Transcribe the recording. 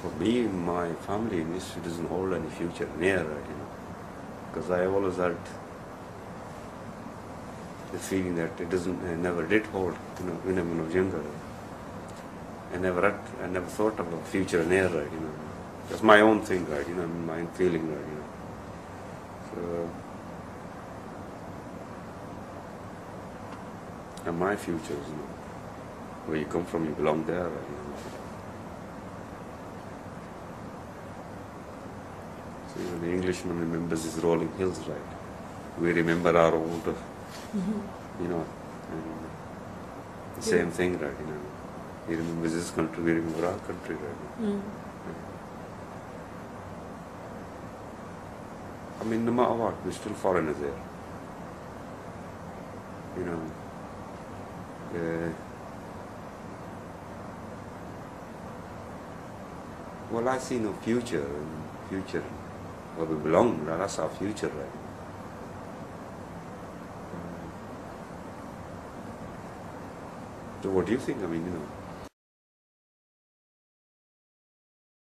For me, my family in this doesn't hold any future near, right, because I always had the feeling that it doesn't, I never did hold, when I was younger. I never thought of a future near, right, That's my own thing, right, my own feeling, right, So, and my future is, where you come from, you belong there, right, So even the Englishman remembers his rolling hills, right? We remember our old, and the same thing, right? He remembers his country, we remember our country, right? I mean, no matter what, we're still foreigners there. Well, I see no future. Future, where we belong, that's our future, right? So what do you think? I mean,